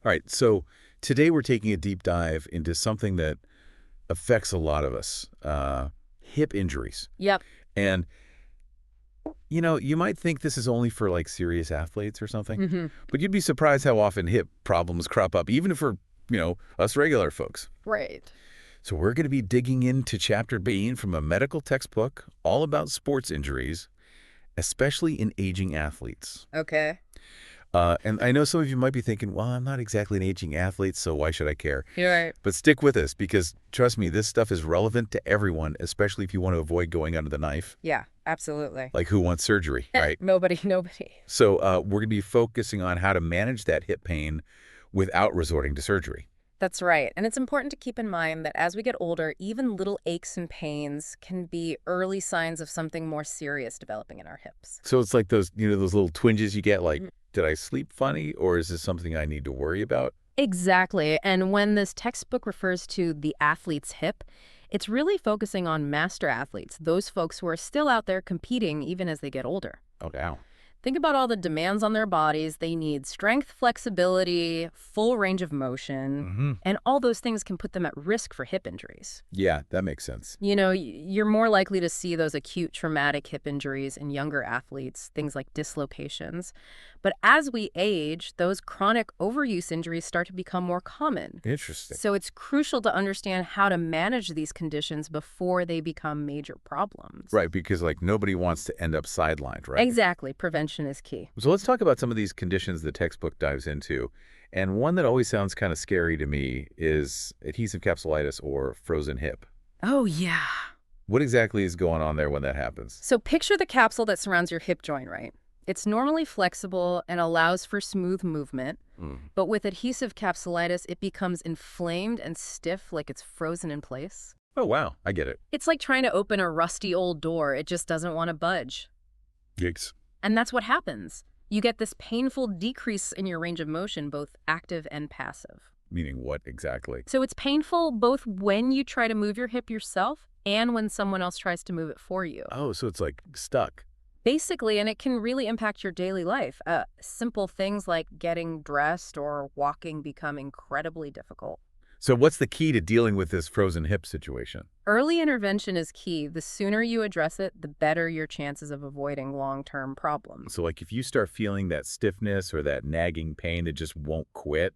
All right, so today we're taking a deep dive into something that affects a lot of us, hip injuries. Yep. And, you might think this is only for like serious athletes or something, but you'd be surprised how often hip problems crop up, even for, us regular folks. Right. So we're going to be digging into Chapter B from a medical textbook all about sports injuries, especially in aging athletes. Okay. And I know some of you might be thinking, well, I'm not exactly an aging athlete, so why should I care? You're right. But stick with us because, trust me, this stuff is relevant to everyone, especially if you want to avoid going under the knife. Yeah, absolutely. Like who wants surgery, right? Nobody. So we're going to be focusing on how to manage that hip pain without resorting to surgery. That's right. And it's important to keep in mind that as we get older, even little aches and pains can be early signs of something more serious developing in our hips. So it's like those, those little twinges you get, like, did I sleep funny, or is this something I need to worry about? Exactly. And when this textbook refers to the athlete's hip, it's really focusing on master athletes, those folks who are still out there competing even as they get older. Oh, wow. Think about all the demands on their bodies. They need strength, flexibility, full range of motion, and all those things can put them at risk for hip injuries. Yeah, that makes sense. You're more likely to see those acute traumatic hip injuries in younger athletes, things like dislocations. But as we age, those chronic overuse injuries start to become more common. Interesting. So it's crucial to understand how to manage these conditions before they become major problems. Right, because nobody wants to end up sidelined, right? Exactly. Prevention is key. So let's talk about some of these conditions the textbook dives into. And one that always sounds kind of scary to me is adhesive capsulitis or frozen hip. Oh, yeah. What exactly is going on there when that happens? So picture the capsule that surrounds your hip joint, right? It's normally flexible and allows for smooth movement, but with adhesive capsulitis, it becomes inflamed and stiff, like it's frozen in place. Oh, wow. I get it. It's like trying to open a rusty old door. It just doesn't want to budge. Yikes. And that's what happens. You get this painful decrease in your range of motion, both active and passive. Meaning what exactly? So it's painful both when you try to move your hip yourself and when someone else tries to move it for you. Oh, so it's like stuck. Basically, and it can really impact your daily life. Simple things like getting dressed or walking become incredibly difficult. So what's the key to dealing with this frozen hip situation? Early intervention is key. The sooner you address it, the better your chances of avoiding long-term problems. So if you start feeling that stiffness or that nagging pain that just won't quit,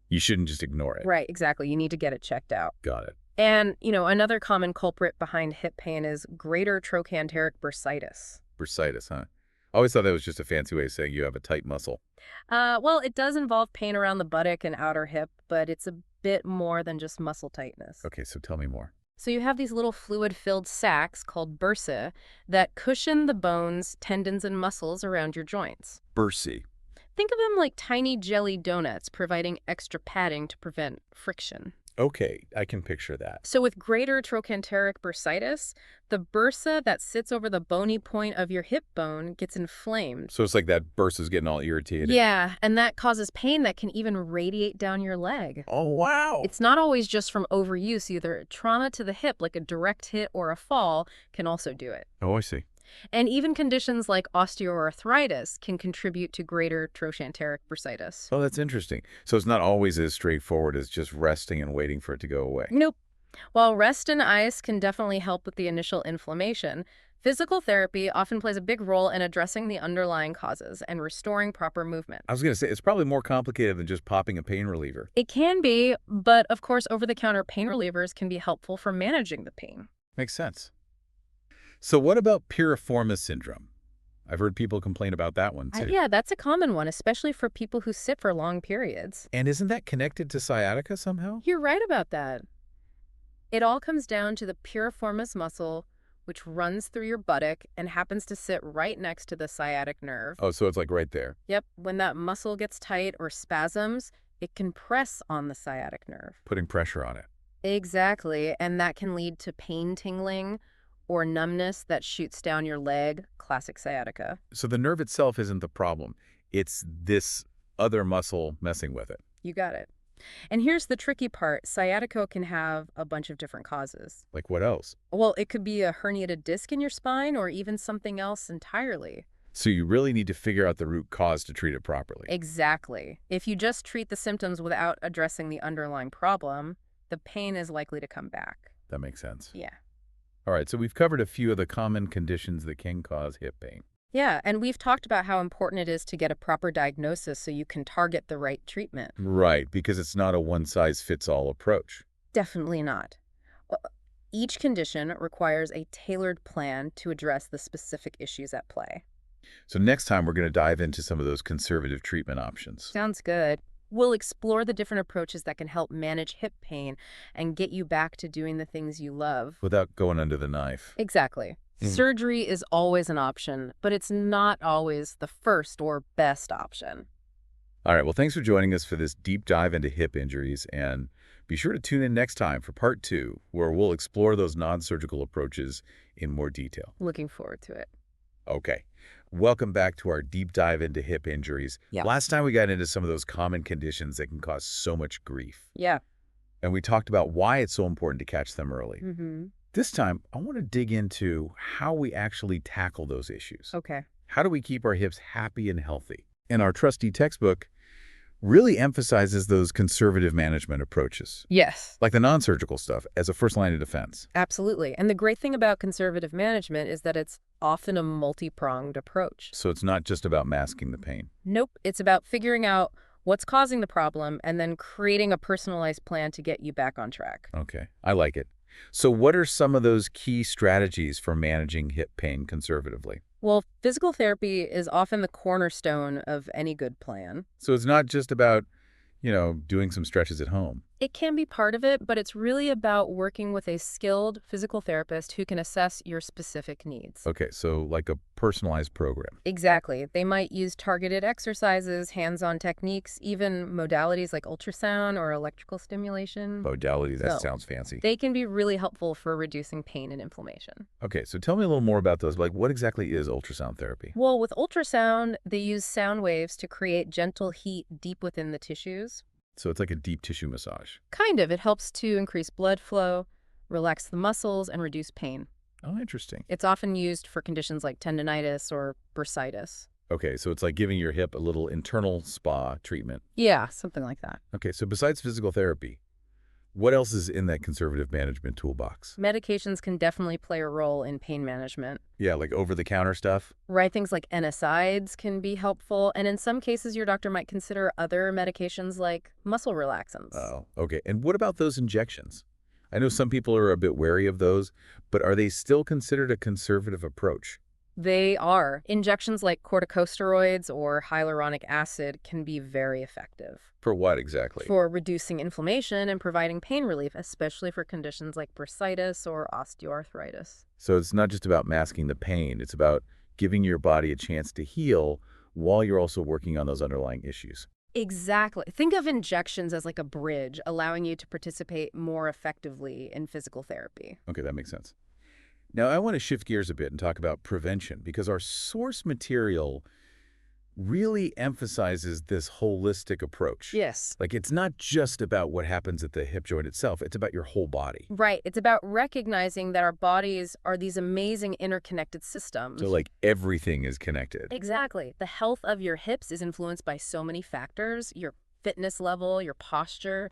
you shouldn't just ignore it. Right, exactly. You need to get it checked out. Got it. And, another common culprit behind hip pain is greater trochanteric bursitis. Bursitis, huh? I always thought that was just a fancy way of saying you have a tight muscle. Well, it does involve pain around the buttock and outer hip, but it's a bit more than just muscle tightness. Okay, so tell me more. So you have these little fluid-filled sacs called bursa that cushion the bones, tendons, and muscles around your joints. Bursi. Think of them like tiny jelly donuts, providing extra padding to prevent friction. Okay, I can picture that. So with greater trochanteric bursitis, the bursa that sits over the bony point of your hip bone gets inflamed. So it's like that bursa is getting all irritated. Yeah, and that causes pain that can even radiate down your leg. Oh, wow. It's not always just from overuse either. Trauma to the hip, like a direct hit or a fall, can also do it. Oh, I see. And even conditions like osteoarthritis can contribute to greater trochanteric bursitis. Oh, that's interesting. So it's not always as straightforward as just resting and waiting for it to go away. Nope. While rest and ice can definitely help with the initial inflammation, physical therapy often plays a big role in addressing the underlying causes and restoring proper movement. I was going to say, it's probably more complicated than just popping a pain reliever. It can be, but of course, over-the-counter pain relievers can be helpful for managing the pain. Makes sense. So what about pyriformis syndrome? I've heard people complain about that one, too. Yeah, that's a common one, especially for people who sit for long periods. And isn't that connected to sciatica somehow? You're right about that. It all comes down to the pyriformis muscle, which runs through your buttock and happens to sit right next to the sciatic nerve. Oh, so it's like right there. Yep. When that muscle gets tight or spasms, it can press on the sciatic nerve. Putting pressure on it. Exactly. And that can lead to pain tingling or numbness that shoots down your leg, classic sciatica. So the nerve itself isn't the problem. It's this other muscle messing with it. You got it. And here's the tricky part. Sciatica can have a bunch of different causes. Like what else? Well, it could be a herniated disc in your spine or even something else entirely. So you really need to figure out the root cause to treat it properly. Exactly. If you just treat the symptoms without addressing the underlying problem, the pain is likely to come back. That makes sense. Yeah. All right, so we've covered a few of the common conditions that can cause hip pain. Yeah, and we've talked about how important it is to get a proper diagnosis so you can target the right treatment. Right, because it's not a one-size-fits-all approach. Definitely not. Each condition requires a tailored plan to address the specific issues at play. So next time, we're going to dive into some of those conservative treatment options. Sounds good. We'll explore the different approaches that can help manage hip pain and get you back to doing the things you love. Without going under the knife. Exactly. Surgery is always an option, but it's not always the first or best option. All right, well, thanks for joining us for this deep dive into hip injuries, and be sure to tune in next time for part 2, where we'll explore those non-surgical approaches in more detail. Looking forward to it. Okay. Welcome back to our deep dive into hip injuries. Yeah. Last time we got into some of those common conditions that can cause so much grief. Yeah. And we talked about why it's so important to catch them early. Mm-hmm. This time, I want to dig into how we actually tackle those issues. Okay. How do we keep our hips happy and healthy? And our trusty textbook really emphasizes those conservative management approaches, Yes. like the non-surgical stuff, as a first line of defense. Absolutely. And the great thing about conservative management is that it's often a multi-pronged approach. So it's not just about masking the pain. Nope. It's about figuring out what's causing the problem and then creating a personalized plan to get you back on track. Okay, I like it. So what are some of those key strategies for managing hip pain conservatively? Well, physical therapy is often the cornerstone of any good plan. So it's not just about, doing some stretches at home. It can be part of it, but it's really about working with a skilled physical therapist who can assess your specific needs. Okay, so like a personalized program. Exactly. They might use targeted exercises, hands-on techniques, even modalities like ultrasound or electrical stimulation. Modality, that So, sounds fancy. They can be really helpful for reducing pain and inflammation. Okay, so tell me a little more about those. Like, what exactly is ultrasound therapy? Well, with ultrasound, they use sound waves to create gentle heat deep within the tissues. So it's like a deep tissue massage. Kind of. It helps to increase blood flow, relax the muscles, and reduce pain. Oh, interesting. It's often used for conditions like tendonitis or bursitis. Okay, so it's like giving your hip a little internal spa treatment. Yeah, something like that. Okay, so besides physical therapy, what else is in that conservative management toolbox? Medications can definitely play a role in pain management. Yeah, like over-the-counter stuff? Right, things like NSAIDs can be helpful, and in some cases your doctor might consider other medications like muscle relaxants. Oh, okay. And what about those injections? I know some people are a bit wary of those, but are they still considered a conservative approach? They are. Injections like corticosteroids or hyaluronic acid can be very effective For what exactly? for reducing inflammation and providing pain relief, especially for conditions like bursitis or osteoarthritis. So it's not just about masking the pain, it's about giving your body a chance to heal while you're also working on those underlying issues. Exactly. Think of injections as like a bridge, allowing you to participate more effectively in physical therapy. Okay, that makes sense. Now, I want to shift gears a bit and talk about prevention, because our source material really emphasizes this holistic approach. Yes. Like, it's not just about what happens at the hip joint itself, it's about your whole body. Right. It's about recognizing that our bodies are these amazing interconnected systems. So, like, everything is connected. Exactly. The health of your hips is influenced by so many factors, your fitness level, your posture,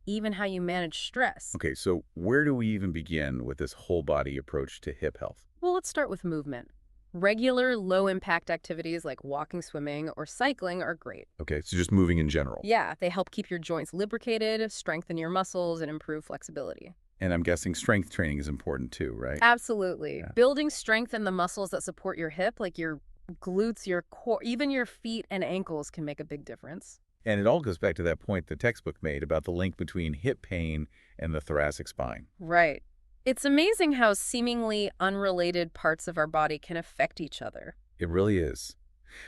even how you manage stress. Okay, so where do we even begin with this whole body approach to hip health? Well, let's start with movement. Regular low-impact activities like walking, swimming, or cycling are great. Okay, so just moving in general. Yeah, they help keep your joints lubricated, strengthen your muscles, and improve flexibility. And I'm guessing strength training is important too, right? Absolutely. Yeah. Building strength in the muscles that support your hip, like your glutes, your core, even your feet and ankles can make a big difference. And it all goes back to that point the textbook made about the link between hip pain and the thoracic spine. Right. It's amazing how seemingly unrelated parts of our body can affect each other. It really is.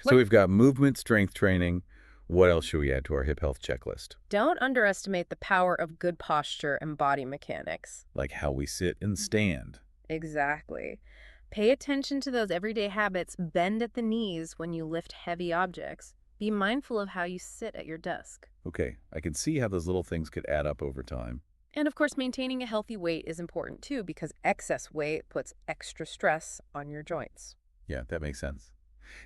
What- So we've got movement, strength training. What else should we add to our hip health checklist? Don't underestimate the power of good posture and body mechanics. Like how we sit and stand. Exactly. Pay attention to those everyday habits. Bend at the knees when you lift heavy objects. Be mindful of how you sit at your desk. Okay, I can see how those little things could add up over time. And of course, maintaining a healthy weight is important too, because excess weight puts extra stress on your joints. Yeah, that makes sense.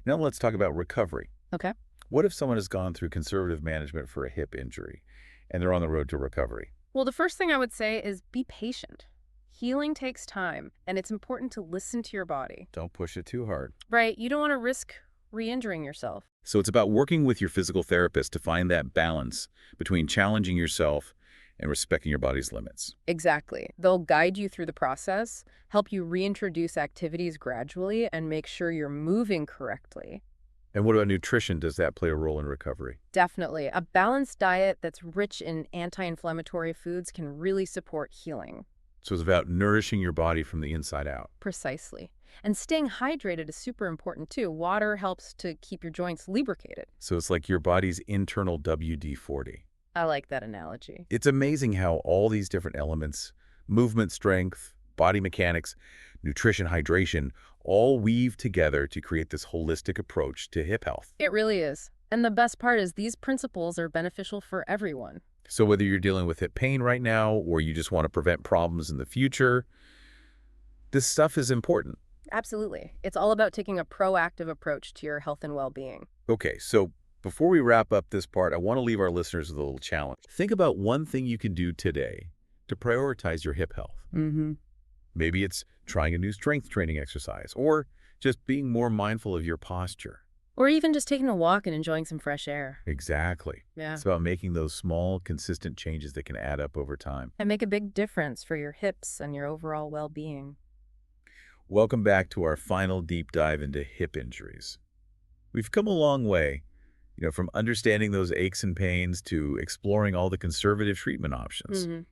Now let's talk about recovery. Okay. What if someone has gone through conservative management for a hip injury and they're on the road to recovery? Well, the first thing I would say is be patient. Healing takes time, and it's important to listen to your body. Don't push it too hard. Right, you don't want to risk re-injuring yourself. So it's about working with your physical therapist to find that balance between challenging yourself and respecting your body's limits. Exactly. They'll guide you through the process, help you reintroduce activities gradually, and make sure you're moving correctly. And what about nutrition? Does that play a role in recovery? Definitely. A balanced diet that's rich in anti-inflammatory foods can really support healing. So it's about nourishing your body from the inside out. Precisely. And staying hydrated is super important too. Water helps to keep your joints lubricated. So it's like your body's internal WD-40. I like that analogy. It's amazing how all these different elements, movement strength, body mechanics, nutrition, hydration, all weave together to create this holistic approach to hip health. It really is. And the best part is these principles are beneficial for everyone. So whether you're dealing with hip pain right now or you just want to prevent problems in the future, this stuff is important. Absolutely. It's all about taking a proactive approach to your health and well-being. Okay, so before we wrap up this part, I want to leave our listeners with a little challenge. Think about one thing you can do today to prioritize your hip health. Maybe it's trying a new strength training exercise or just being more mindful of your posture. Or even just taking a walk and enjoying some fresh air. Exactly. Yeah. It's about making those small, consistent changes that can add up over time. And make a big difference for your hips and your overall well-being. Welcome back to our final deep dive into hip injuries. We've come a long way, from understanding those aches and pains to exploring all the conservative treatment options.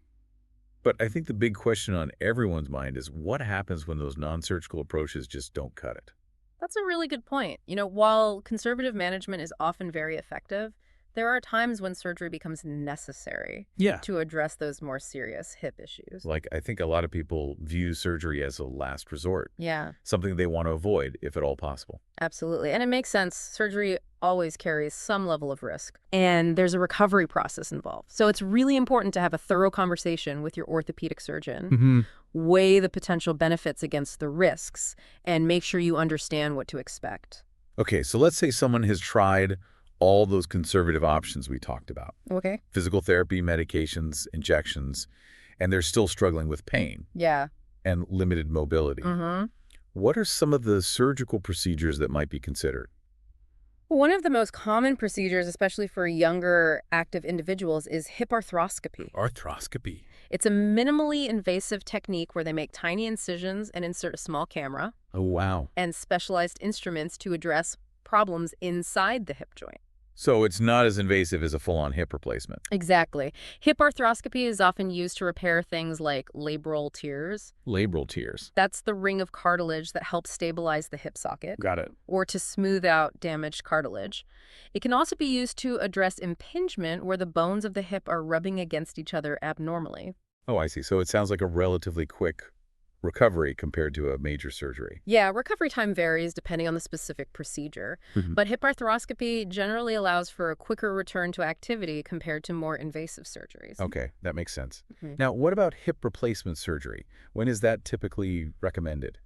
But I think the big question on everyone's mind is what happens when those non-surgical approaches just don't cut it? That's a really good point. While conservative management is often very effective, there are times when surgery becomes necessary to address those more serious hip issues. Like, I think a lot of people view surgery as a last resort. Yeah. Something they want to avoid, if at all possible. Absolutely. And it makes sense. Surgery always carries some level of risk. And there's a recovery process involved. So it's really important to have a thorough conversation with your orthopedic surgeon, weigh the potential benefits against the risks, and make sure you understand what to expect. Okay, so let's say someone has tried all those conservative options we talked about. Okay. Physical therapy, medications, injections, and they're still struggling with pain. Yeah. And limited mobility. What are some of the surgical procedures that might be considered? One of the most common procedures, especially for younger active individuals, is hip arthroscopy. Arthroscopy. It's a minimally invasive technique where they make tiny incisions and insert a small camera. Oh, wow. And specialized instruments to address problems inside the hip joint. So it's not as invasive as a full-on hip replacement. Exactly. Hip arthroscopy is often used to repair things like labral tears. Labral tears. That's the ring of cartilage that helps stabilize the hip socket. Got it. Or to smooth out damaged cartilage. It can also be used to address impingement where the bones of the hip are rubbing against each other abnormally. Oh, I see. So it sounds like a relatively quick recovery compared to a major surgery. Yeah, recovery time varies depending on the specific procedure, but hip arthroscopy generally allows for a quicker return to activity compared to more invasive surgeries. Okay, that makes sense. Now, what about hip replacement surgery? When is that typically recommended?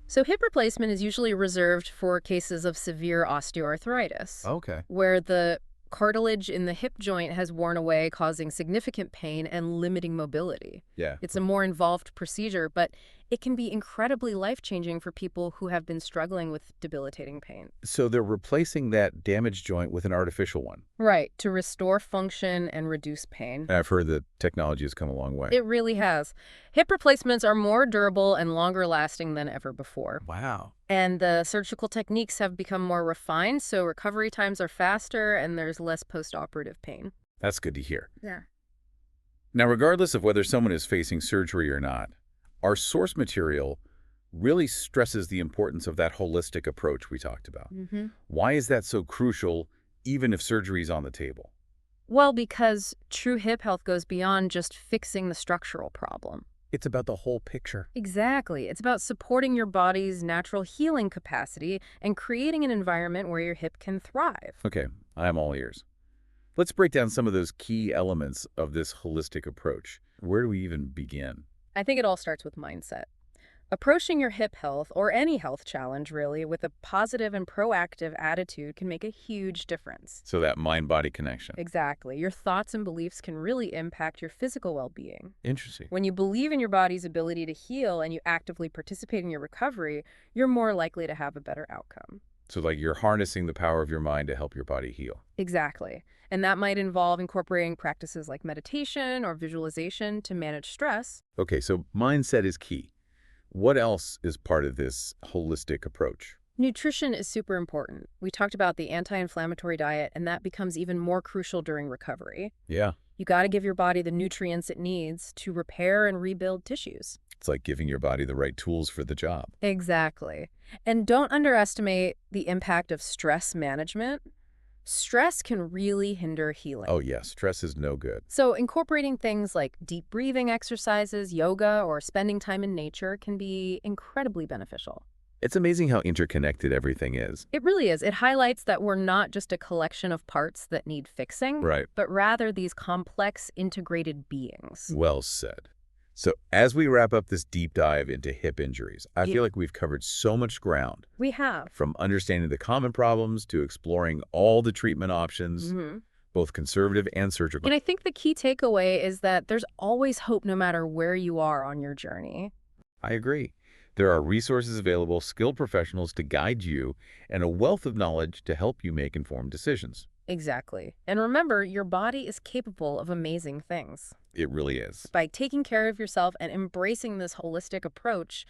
So hip replacement is usually reserved for cases of severe osteoarthritis. Okay. Where the cartilage in the hip joint has worn away, causing significant pain and limiting mobility. Yeah. It's a more involved procedure, but it can be incredibly life-changing for people who have been struggling with debilitating pain. So they're replacing that damaged joint with an artificial one. Right, to restore function and reduce pain. I've heard that technology has come a long way. It really has. Hip replacements are more durable and longer lasting than ever before. Wow. And the surgical techniques have become more refined, so recovery times are faster and there's less post-operative pain. That's good to hear. Yeah. Now, regardless of whether someone is facing surgery or not, our source material really stresses the importance of that holistic approach we talked about. Why is that so crucial, even if surgery is on the table? Well, because true hip health goes beyond just fixing the structural problem. It's about the whole picture. Exactly. It's about supporting your body's natural healing capacity and creating an environment where your hip can thrive. Okay, I'm all ears. Let's break down some of those key elements of this holistic approach. Where do we even begin? I think it all starts with mindset. Approaching your hip health, or any health challenge really, with a positive and proactive attitude can make a huge difference. So that mind-body connection. Exactly. Your thoughts and beliefs can really impact your physical well-being. Interesting. When you believe in your body's ability to heal and you actively participate in your recovery, you're more likely to have a better outcome. So like you're harnessing the power of your mind to help your body heal. Exactly. And that might involve incorporating practices like meditation or visualization to manage stress. Okay, so mindset is key. What else is part of this holistic approach? Nutrition is super important. We talked about the anti-inflammatory diet, and that becomes even more crucial during recovery. Yeah. You got to give your body the nutrients it needs to repair and rebuild tissues. It's like giving your body the right tools for the job. Exactly. And don't underestimate the impact of stress management. Stress can really hinder healing. Oh, yeah. Stress is no good. So incorporating things like deep breathing exercises, yoga, or spending time in nature can be incredibly beneficial. It's amazing how interconnected everything is. It really is. It highlights that we're not just a collection of parts that need fixing, Right. but rather these complex, integrated beings. Well said. So as we wrap up this deep dive into hip injuries, I feel like we've covered so much ground. We have. From understanding the common problems to exploring all the treatment options, both conservative and surgical. And I think the key takeaway is that there's always hope no matter where you are on your journey. I agree. There are resources available, skilled professionals to guide you, and a wealth of knowledge to help you make informed decisions. Exactly. And remember, your body is capable of amazing things. It really is. By taking care of yourself and embracing this holistic approach,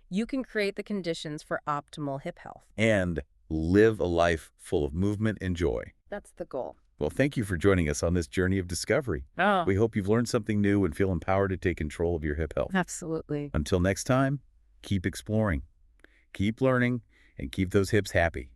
you can create the conditions for optimal hip health. And live a life full of movement and joy. That's the goal. Well, thank you for joining us on this journey of discovery. We hope you've learned something new and feel empowered to take control of your hip health. Absolutely. Until next time, keep exploring, keep learning, and keep those hips happy.